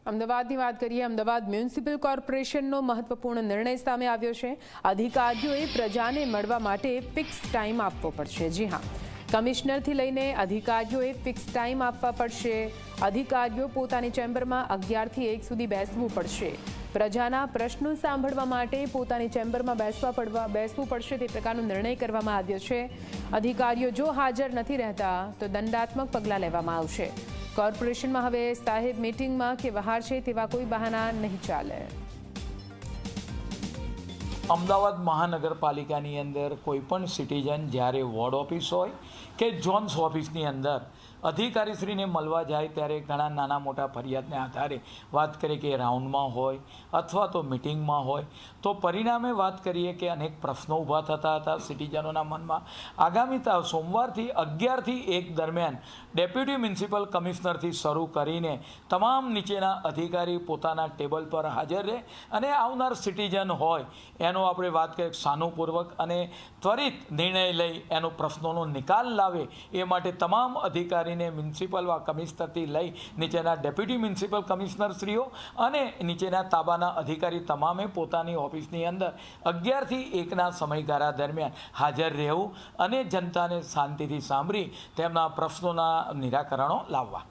અમદાવાદની વાત કરીએ. અમદાવાદ મ્યુનિસિપલ કોર્પોરેશનનો મહત્વપૂર્ણ નિર્ણય સામે આવ્યો છે. અધિકારીઓએ પ્રજાને મળવા માટે ફિક્સ ટાઈમ આપવો પડશે. જી હા, કમિશનરથી લઈને અધિકારીઓએ ફિક્સ ટાઈમ આપવા પડશે. અધિકારીઓ પોતાની ચેમ્બરમાં 11 થી 1 સુધી બેસવું પડશે. પ્રજાના પ્રશ્નો સાંભળવા માટે પોતાની ચેમ્બરમાં બેસવું પડશે. તે પ્રકારનો નિર્ણય કરવામાં આવ્યો છે. અધિકારીઓ જો હાજર નથી રહેતા તો દંડાત્મક પગલાં લેવામાં આવશે. કોર્પોરેશનમાં હવે સાહેબ મીટિંગમાં કે બહાર છે તેવા કોઈ બહાના નહીં ચાલે. અમદાવાદ મહાનગરપાલિકાની અંદર કોઈ પણ સિટીઝન જ્યારે વોર્ડ ઓફિસ હોય કે ઝોન્સ ઓફિસની અંદર અધિકારીશ્રીને મળવા જાય ત્યારે ઘણા નાના મોટા ફરિયાદને આધારે વાત કરીએ કે રાઉન્ડમાં હોય અથવા તો મિટિંગમાં હોય તો પરિણામે વાત કરીએ કે અનેક પ્રશ્નો ઊભા થતા હતા સિટીઝનોના મનમાં. આગામી સોમવારથી 11 થી 1 દરમિયાન ડેપ્યુટી મ્યુનિસિપલ કમિશનરથી શરૂ કરીને તમામ નીચેના અધિકારી પોતાના ટેબલ પર હાજર રહે અને આવનાર સિટીઝન હોય એનો આપણે વાત કરીએ સાનુપૂર્વક અને ત્વરિત નિર્ણય લઈ એનો પ્રશ્નોનો નિકાલ લાવે એ માટે તમામ અધિકારીને મ્યુનિસિપલ કમિશનરથી લઈ નીચેના ડેપ્યુટી મ્યુનિસિપલ કમિશનરશ્રીઓ અને નીચેના તાબાના અધિકારી તમામે પોતાની ઓફિસની અંદર 11 થી 1ના સમયગાળા દરમિયાન હાજર રહેવું અને જનતાને શાંતિથી સાંભળી તેમના પ્રશ્નોના નિરાકરણો લાવવા.